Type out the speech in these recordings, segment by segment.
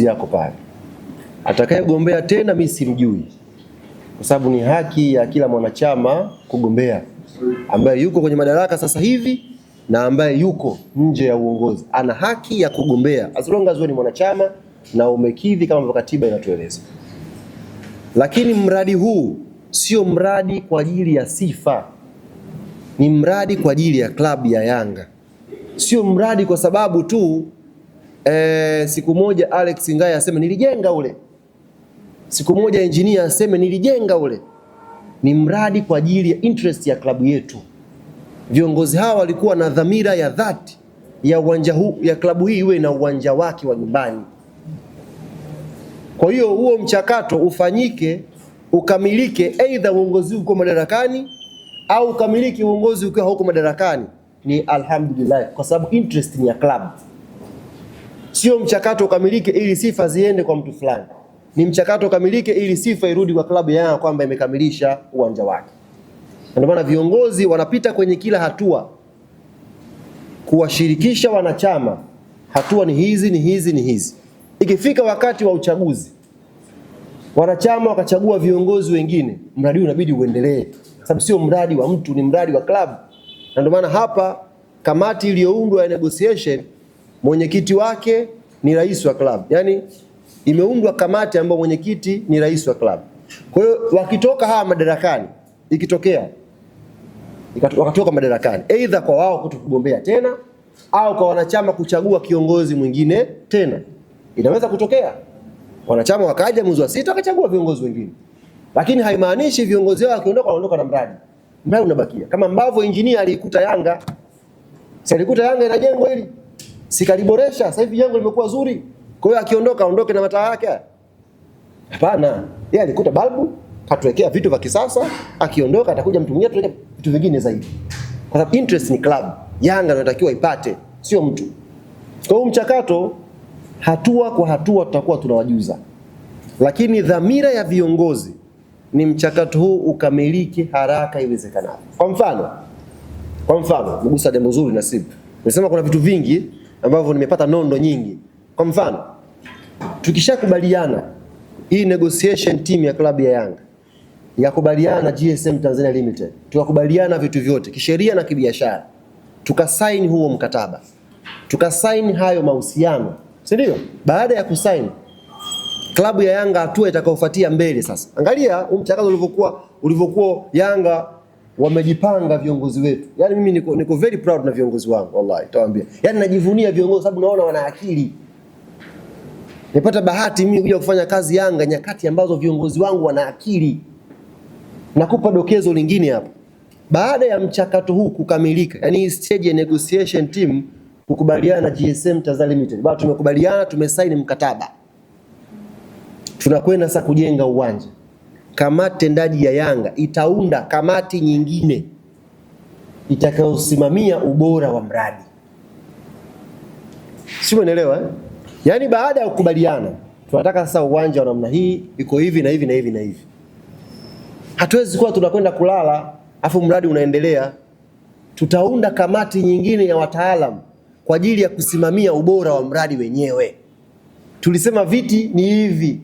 yako pale. Atakayegombea tena mimi simjui, kwa sababu ni haki ya kila mwanachama kugombea, ambaye yuko kwenye madaraka sasa hivi na ambaye yuko nje ya uongozi ana haki ya kugombea, as long as wewe ni mwanachama na umekidhi kama katiba inatueleza. Lakini mradi huu sio mradi kwa ajili ya sifa, ni mradi kwa ajili ya klabu ya Yanga. Sio mradi kwa sababu tu siku moja Alex Ngai aseme nilijenga ule, siku moja engineer aseme nilijenga ule. Ni mradi kwa ajili ya interest ya klabu yetu. Viongozi hawa walikuwa na dhamira ya dhati ya uwanja huu, ya klabu hii iwe na uwanja wake wa nyumbani. Kwa hiyo huo mchakato ufanyike, ukamilike, aidha uongozi uko madarakani au ukamilike uongozi ukiwa huko madarakani, ni alhamdulillah, kwa sababu interest ni ya klabu. Sio mchakato ukamilike ili sifa ziende kwa mtu fulani. Ni mchakato ukamilike ili sifa irudi kwa klabu ya Yanga kwamba imekamilisha uwanja wake. Ndio maana viongozi wanapita kwenye kila hatua kuwashirikisha wanachama, hatua ni hizi, ni hizi, ni hizi. Ikifika wakati wa uchaguzi, wanachama wakachagua viongozi wengine, mradi unabidi uendelee, sababu sio mradi wa mtu, ni mradi wa klabu. Na ndio maana hapa kamati iliyoundwa ya negotiation, mwenyekiti wake ni rais wa klabu. Yaani imeundwa kamati ambayo mwenyekiti ni rais wa klabu. Kwa hiyo wakitoka hawa madarakani, ikitokea wakatoka madarakani, aidha kwa wao kutokugombea tena au kwa wanachama kuchagua kiongozi mwingine tena, inaweza kutokea wanachama wakaja mwezi wa 6 wakachagua viongozi wengine. Lakini haimaanishi viongozi wao wakiondoka wanaondoka na mradi. Mradi unabakia. Kama ambavyo engineer alikuta Yanga, si alikuta Yanga inajengwa hili, sikaliboresha, sasa hivi jengo limekuwa zuri, kwa hiyo akiondoka aondoke na mataa yake? Hapana, yeye alikuta balbu, katuwekea vitu vya kisasa, akiondoka atakuja mtu mwingine tuweke vitu vingine zaidi. Kwa sababu interest ni club, Yanga inatakiwa ipate, sio mtu. Kwa hiyo mchakato hatua kwa hatua tutakuwa tunawajuza. Lakini dhamira ya viongozi ni mchakato huu ukamilike haraka iwezekanavyo. Kwa mfano, mgusa jambo zuri Nasibu. Nimesema kuna vitu vingi ambavyo nimepata nondo nyingi. Kwa mfano, tukishakubaliana hii negotiation team ya klabu ya Yanga yakubaliana GSM Tanzania Limited, tukakubaliana vitu vyote kisheria na kibiashara, tukasaini huo mkataba, tukasaini hayo mahusiano, si ndio? Baada ya kusaini, klabu ya Yanga hatua itakayofuatia mbele sasa. Angalia mchakato ulivyokuwa Yanga wamejipanga viongozi wetu. Yaani mimi niko very proud na viongozi wangu, wallahi tawaambia. Yaani najivunia viongozi sababu naona wana akili. Nipata bahati mimi kuja kufanya kazi Yanga nyakati ambazo viongozi wangu wana akili. Nakupa dokezo lingine hapa. Baada ya mchakato huu kukamilika, yani stage ya negotiation team kukubaliana na GSM Tanzania Limited, baada tumekubaliana, tumesaini mkataba, tunakwenda sasa kujenga uwanja. Kamati tendaji ya Yanga itaunda kamati nyingine itakayosimamia ubora wa mradi. Sio, unaelewa? Yaani baada ya kukubaliana, tunataka sasa uwanja wa namna hii, iko hivi na hivi na hivi na hivi. Hatuwezi kuwa tunakwenda kulala afu mradi unaendelea. Tutaunda kamati nyingine ya wataalamu kwa ajili ya kusimamia ubora wa mradi wenyewe. Tulisema viti ni hivi,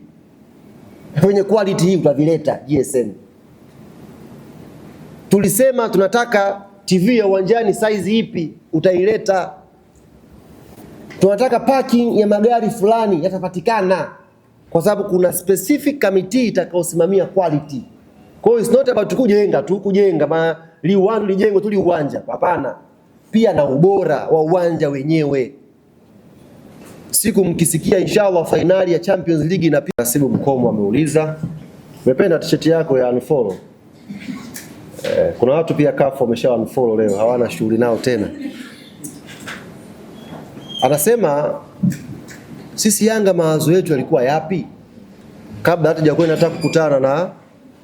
wenye quality hii utavileta GSM. Tulisema tunataka TV ya uwanjani size ipi, utaileta. Tunataka parking ya magari fulani, yatapatikana, kwa sababu kuna specific committee itakayosimamia quality. Kwa hiyo it's not about kujenga ma liwanja lijengwe tu uwanja. Hapana. Pia na ubora wa uwanja wenyewe. Siku mkisikia inshallah finali ya Champions League na pia Nasibu Mkomo ameuliza, "Umependa t-shirt yako ya unfollow?" Kuna watu pia CAF wamesha unfollow leo, hawana shughuli nao tena. Anasema sisi Yanga mawazo yetu yalikuwa yapi kabla hata hajakwenda hata kukutana na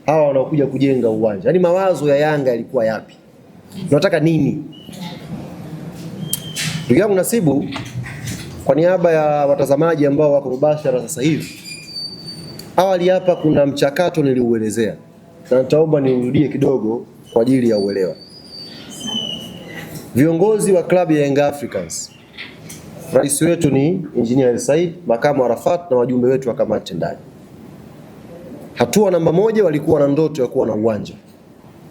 hawa wanaokuja kujenga uwanja. Yaani mawazo ya Yanga yalikuwa yapi? Tunataka nini? Ndugu yangu Nasibu, kwa niaba ya watazamaji ambao wako mubashara sasa hivi, awali hapa kuna mchakato niliuelezea, na nitaomba niurudie kidogo kwa ajili ya uelewa. Viongozi wa klabu ya Young Africans Rais wetu ni Engineer Said, makamu Arafat na wajumbe wetu wa kamati tendaji. Hatua namba moja, walikuwa na ndoto ya kuwa na uwanja,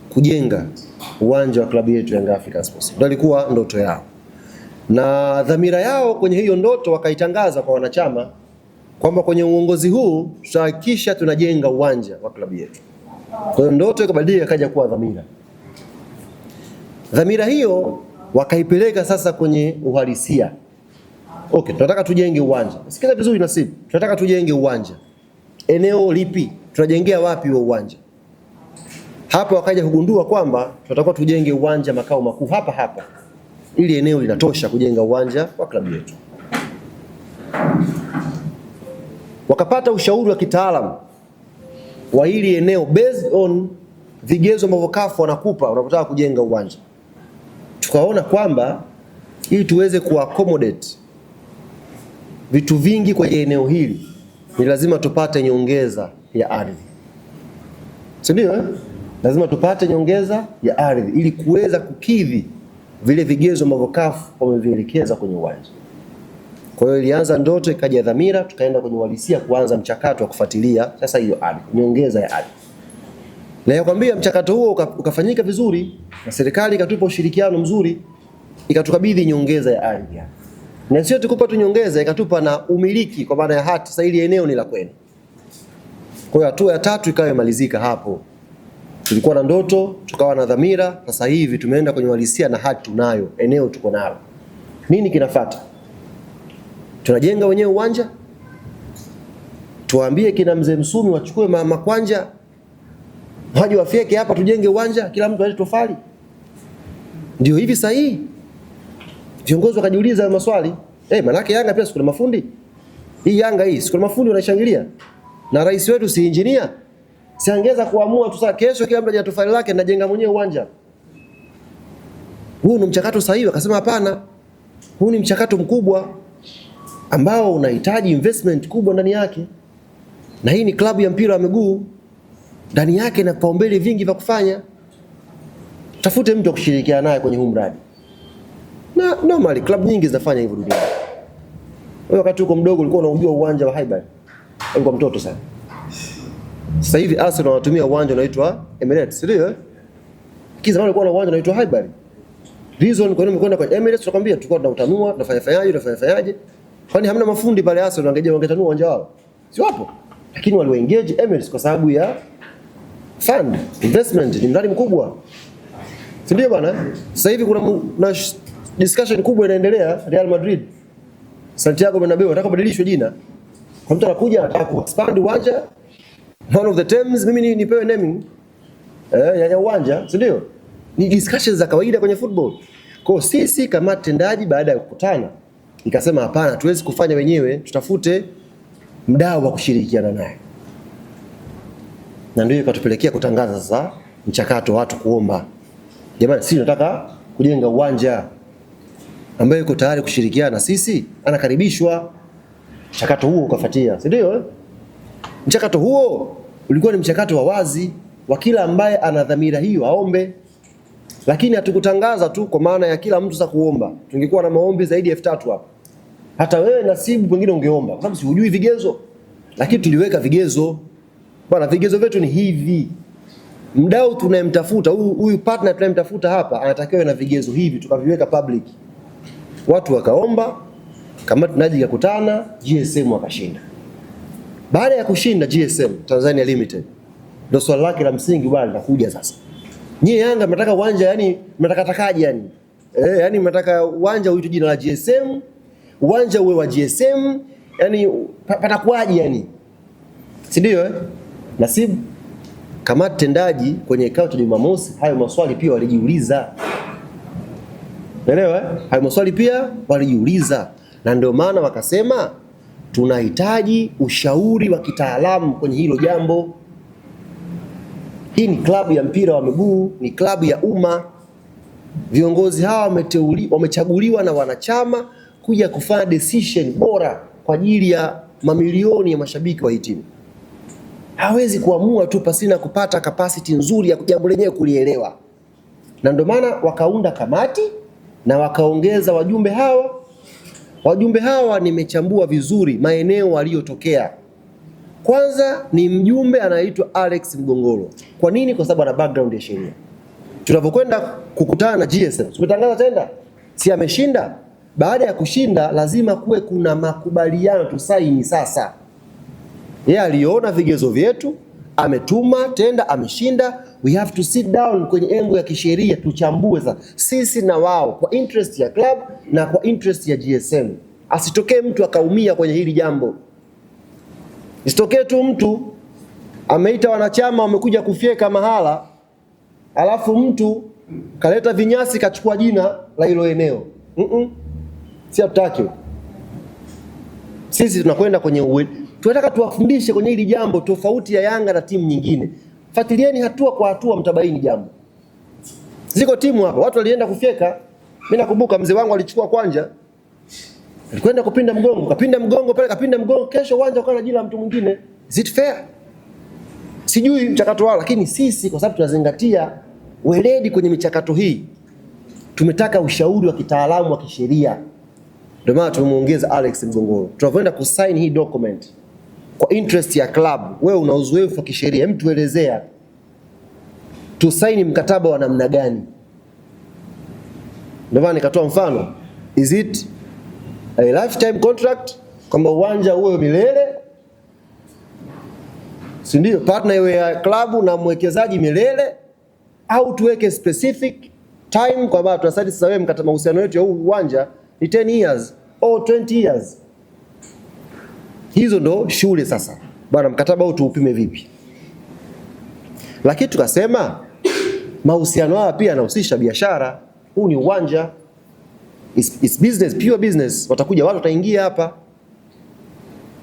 kujenga uwanja wa klabu yetu Young Africans Sports. Ndio ilikuwa ndoto yao, na dhamira yao kwenye hiyo ndoto wakaitangaza kwa wanachama kwamba kwenye uongozi huu tutahakikisha tunajenga uwanja wa klabu yetu. Kwa hiyo ndoto ikabadilika ikaja kuwa dhamira. Dhamira hiyo wakaipeleka sasa kwenye uhalisia. Okay, tunataka tujenge uwanja. Sikiza vizuri Nasibu. Tunataka tujenge uwanja. Eneo lipi? Tunajengea wapi huo uwanja? Hapa wakaja kugundua kwamba tunatakiwa tujenge uwanja makao makuu hapa. Ili eneo linatosha kujenga uwanja wa klabu yetu. Wakapata ushauri wa kitaalamu wa hili eneo based on vigezo ambavyo CAF wanakupa unapotaka kujenga uwanja. Tukaona kwamba ili tuweze kuaccommodate vitu vingi kwenye eneo hili ni lazima tupate nyongeza ya ardhi. Si ndio? Lazima tupate nyongeza ya ardhi ili kuweza kukidhi vile vigezo ambavyo CAF wamevielekeza kwenye uwanja. Kwa hiyo ilianza ndoto, ikaja dhamira, tukaenda kwenye uhalisia kuanza mchakato wa kufuatilia sasa hiyo ardhi, nyongeza ya ardhi. Na yakwambia mchakato huo ukafanyika vizuri na serikali ikatupa ushirikiano mzuri, ikatukabidhi nyongeza ya ardhi. Na sio tukupa tu nyongeza, ikatupa na umiliki kwa maana ya hati, sasa ile eneo ni la kwenu. Kwa hiyo hatua ya tatu ikawa imalizika hapo. Tulikuwa na ndoto, tukawa na dhamira, sasa hivi tumeenda kwenye uhalisia na hati tunayo, eneo tuko nalo. Nini kinafuata? Tunajenga wenyewe uwanja? Tuambie kina mzee Msumi wachukue makwanja waje wafyeke hapa tujenge uwanja, kila mtu alete tofali? Ndio hivi sahihi? Viongozi wakajiuliza maswali. Manake Yanga pia siku na mafundi. Hii Yanga hii siku na mafundi wanashangilia. Na rais wetu si engineer. Siangeza kuamua tu sasa kesho kila mtu aje tofali lake na jenga mwenyewe uwanja. Huu ni mchakato sahihi? Akasema hapana. Huu ni mchakato mkubwa ambao unahitaji investment kubwa ndani yake. Na hii ni klabu ya mpira wa miguu. Ndani yake na paumbele vingi vya kufanya. Tafute mtu wa kushirikiana naye kwenye huu mradi. Na normally club nyingi zinafanya hivyo duniani. Wewe wakati uko mdogo ulikuwa unajua uwanja wa Highbury. Ulikuwa mtoto sana. Sasa hivi Arsenal wanatumia uwanja unaitwa Emirates, ndio? Kiza wale walikuwa na uwanja unaitwa Highbury. Reason kwa nini mmekwenda kwa Emirates tunakwambia tulikuwa tunautanua, tunafanyaje? Kwani hamna mafundi pale Arsenal wangetanua uwanja wao? Si wapo? Lakini wali engage Emirates kwa sababu ya fund, investment, ni mradi mkubwa. Si ndio bwana? Sasa hivi kuna discussion kubwa inaendelea Real Madrid. Santiago Bernabeu anataka kubadilishwa jina. Kwa mtu anakuja anataka kuexpand uwanja. One of the terms mimi nipewe naming ya uwanja, si ndio? Ni discussions za kawaida kwenye football. Kwa sisi kama tendaji baada ya kukutana nikasema hapana, tuwezi kufanya wenyewe, tutafute mdau wa kushirikiana naye. Na ndio ikatupelekea kutangaza sasa mchakato watu kuomba. Jamani, sisi tunataka kujenga uwanja, ambaye yuko tayari kushirikiana na sisi anakaribishwa. Mchakato huo ukafuatia, si ndio? Mchakato huo ulikuwa ni mchakato wa wazi wa kila ambaye ana dhamira hiyo aombe. Lakini hatukutangaza tu kwa maana ya kila mtu sasa kuomba. Tungekuwa na maombi zaidi ya 3000 hapa. Hata wewe Nasibu pengine ungeomba kwa sababu si hujui vigezo. Lakini tuliweka vigezo. Bwana, vigezo vyetu ni hivi. Mdau tunayemtafuta, huyu partner tunayemtafuta hapa anatakiwa na vigezo hivi, tukaviweka public. Watu wakaomba, kamati tendaji ikakutana, GSM wakashinda. Baada ya kushinda GSM Tanzania Limited, ndio swali lake la msingi bwana linakuja sasa. Nyie Yanga mnataka uwanja, yani mnataka takaje yani? Yani mnataka uwanja uitwe jina la GSM, uwanja uwe wa GSM, yani patakuaje yani? Si ndio Nasibu? Kamati tendaji kwenye kikao cha Jumamosi hayo maswali pia walijiuliza. Unaelewa? Hayo maswali pia walijiuliza. Na ndio maana wakasema tunahitaji ushauri wa kitaalamu kwenye hilo jambo. Hii ni klabu ya mpira wa miguu, ni klabu ya umma. Viongozi hawa wamechaguliwa na wanachama kuja kufanya decision bora kwa ajili ya mamilioni ya mashabiki wa hii timu. Hawezi kuamua tu pasina kupata capacity nzuri ya jambo lenyewe kulielewa. Na ndio maana wakaunda kamati na wakaongeza wajumbe hawa, Wajumbe hawa nimechambua vizuri maeneo waliyotokea. Kwanza ni mjumbe anaitwa Alex Mgongolo. Kwa nini? Kwa sababu ana background ya sheria. Tunapokwenda kukutana na GSM, tumetangaza tenda, si ameshinda. Baada ya kushinda lazima kuwe kuna makubaliano tusaini. Sasa yeye aliona vigezo vyetu, ametuma tenda, ameshinda. We have to sit down kwenye engo ya kisheria tuchambue sasa sisi na wao kwa interest ya club na kwa interest ya GSM. Asitokee mtu akaumia kwenye hili jambo. Isitokee tu mtu ameita wanachama wamekuja kufyeka mahala, alafu mtu kaleta vinyasi kachukua jina la hilo eneo. Si hatutaki. Sisi tunakwenda kwenye tunataka tuwafundishe kwenye hili jambo tofauti ya Yanga na timu nyingine. Fuatilieni hatua kwa hatua mtabaini jambo. Ziko timu hapa watu walienda kufyeka. Mimi nakumbuka mzee wangu alichukua kwanja. Alikwenda kupinda mgongo, kapinda mgongo pale, kapinda mgongo, kesho uwanja ukawa na jina la mtu mwingine. Is it fair? Sijui mchakato wao, lakini sisi kwa sababu tunazingatia weledi kwenye michakato hii, tumetaka ushauri wa kitaalamu wa kisheria. Ndio maana tumemuongeza Alex Mgongolo. Tunakwenda kusign hii document kwa interest ya club. Wewe una uzoefu wa kisheria, hem, tuelezea tusaini mkataba wa namna gani? Ndio maana nikatoa mfano, is it a lifetime contract, kwamba uwanja uwe milele, si ndio? Partner iwe ya klabu na mwekezaji milele, au tuweke specific time kwamba tunasadi sasa wewe mkataba mahusiano yetu ya huu uwanja ni 10 years au 20 years. Hizo ndo shule sasa. Bwana, mkataba huu tuupime vipi? Lakini tukasema mahusiano haya pia yanahusisha biashara. Huu ni uwanja, it's business, pure business. Watakuja watu, wataingia hapa,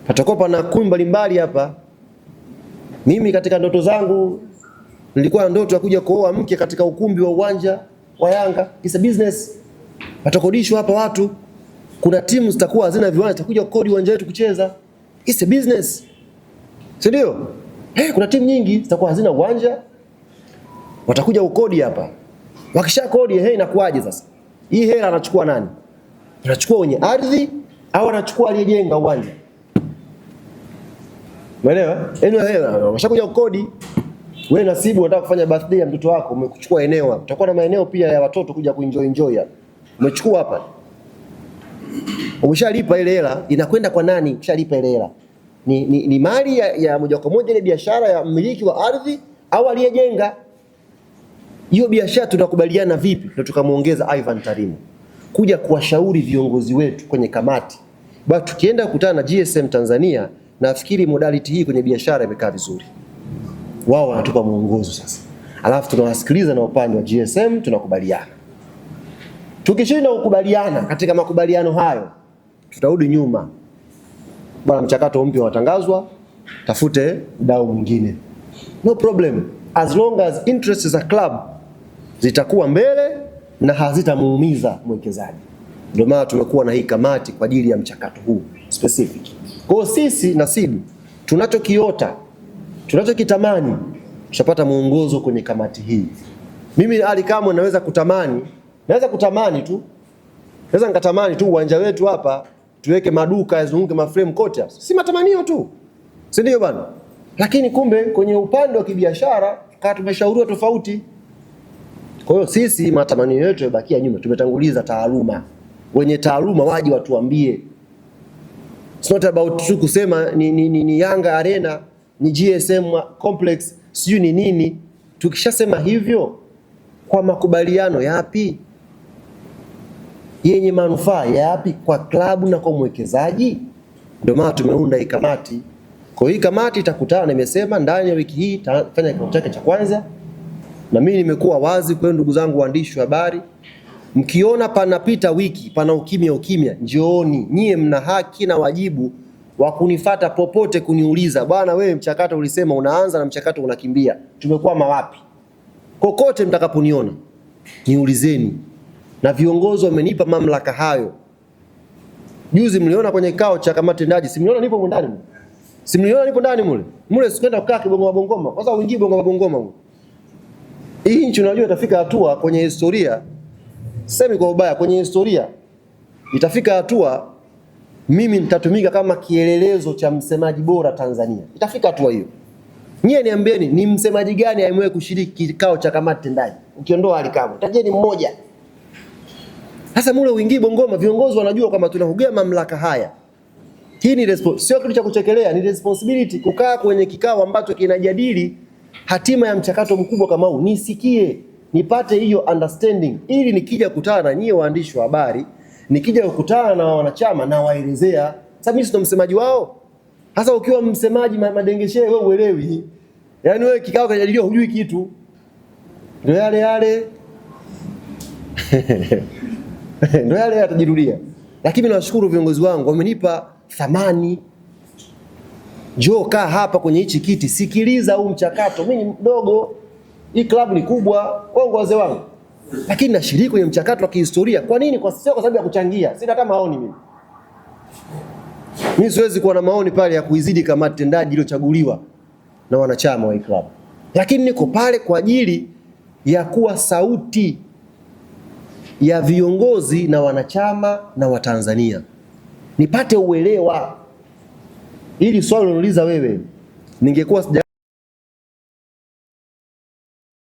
patakopa na kumbi mbalimbali hapa. Mimi katika ndoto zangu nilikuwa na ndoto ya kuja kuoa mke katika ukumbi wa uwanja wa Yanga. It's a business. Watakodishwa hapa watu. Kuna timu zitakuwa hazina viwanja, zitakuja kukodi uwanja wetu kucheza. It's a business. Si ndio? Kuna timu nyingi zitakuwa hazina uwanja, watakuja ukodi hapa. Wakisha kodi, inakuaje sasa? Hii hela anachukua nani? Anachukua wenye ardhi au anachukua aliyejenga uwanja? Umeelewa? Hela washakuja ukodi. Wewe Nasibu unataka kufanya birthday ya mtoto wako, umekuchukua eneo hapa. Utakuwa na maeneo pia ya watoto kuja kuenjoy hapa. Umechukua hapa. Umeshalipa ile hela, inakwenda kwa nani? Umeshalipa ile hela. Ni mali ya moja kwa moja ile biashara ya mmiliki wa ardhi au aliyejenga. Hiyo biashara tunakubaliana vipi? Ndio tukamuongeza Ivan Tarimo kuja kuwashauri viongozi wetu kwenye kamati. Bado tukienda kukutana na GSM Tanzania, nafikiri modality hii kwenye biashara imekaa vizuri. Wao wanatupa mwongozo sasa. Alafu tunawasikiliza na upande wa GSM tunakubaliana. Tukishinda kukubaliana katika makubaliano hayo, tutarudi nyuma. Bwana, mchakato mpya unatangazwa, tafute mdau mwingine. No problem. As long as interests za club zitakuwa mbele na hazitamuumiza mwekezaji. Ndio maana tumekuwa na hii kamati kwa ajili ya mchakato huu specific. Kwa sisi Nasibu tunachokiota, tunachokitamani, tushapata muongozo kwenye kamati hii. Mimi Ali Kamwe naweza kutamani tu. Naweza nikatamani tu uwanja wetu hapa tuweke maduka yazunguke maframe kote. Si matamanio tu. Si ndio bwana? Lakini kumbe kwenye upande wa kibiashara kama tumeshauriwa tofauti. Kwa hiyo sisi matamanio yetu yabakia nyuma, tumetanguliza taaluma. Wenye taaluma waje watuambie. It's not about tu kusema ni Yanga Arena, ni GSM Complex, sijui ni nini. Tukishasema hivyo, kwa makubaliano yapi? Yenye manufaa yapi kwa klabu na kwa mwekezaji? Ndio maana tumeunda hii kamati. Kwa hii kamati itakutana, nimesema ndani ya wiki hii itafanya kikao chake cha kwanza. Na mimi nimekuwa wazi kwa ndugu zangu waandishi wa habari, mkiona panapita wiki, pana ukimya, njooni. Nyie mna haki na wajibu wa kunifuata popote kuniuliza, bwana wewe mchakato ulisema unaanza na mchakato unakimbia, tumekwama wapi? Kokote mtakaponiona niulizeni. Na viongozi wamenipa mamlaka hayo. Juzi mliona kwenye kikao cha kamati tendaji, si mliona nipo ndani mule? Si mliona nipo ndani mule? Mule sikwenda kukaa kibongo mabongoma. Kwanza uingie bongo mabongoma mule. Hii nchi unajua itafika hatua kwenye historia, semi kwa ubaya, kwenye historia itafika hatua mimi nitatumika kama kielelezo cha msemaji bora Tanzania. Itafika hatua hiyo. Nyie niambieni, ni msemaji gani amewahi kushiriki kikao cha kamati tendaji? Ukiondoa Ally Kamwe, tajeni mmoja. Sasa mule uingii Bungoma, viongozi wanajua kwamba tunahugea mamlaka haya. Hii ni sio kitu cha kuchekelea, ni responsibility kukaa kwenye kikao ambacho kinajadili hatima ya mchakato mkubwa kama huu. Nisikie, nipate hiyo understanding, ili nikija kukutana na nyie waandishi wa habari, nikija kukutana na wanachama na waelezea. Sasa mimi sio msemaji wao. Sasa ukiwa msemaji madengeshe, wewe uelewi. Yaani wewe kikao kinajadiliwa hujui kitu. Ndio yale ndio yale yatajirudia. Lakini nawashukuru viongozi wangu, wamenipa thamani. Njoo kaa hapa kwenye hichi kiti, sikiliza huu mchakato. Mimi ni mdogo, hii club ni kubwa, wangu wazee wangu, lakini nashiriki kwenye mchakato wa kihistoria. Kwa nini? Sio kwa sababu ya kuchangia. Sina hata maoni mimi. Mimi siwezi kuwa na maoni pale ya kuizidi kamati tendaji iliyochaguliwa na wanachama wa club. Lakini niko pale kwa ajili ya kuwa sauti ya viongozi na wanachama na Watanzania. Nipate uelewa. Ili swali unauliza wewe, ningekuwa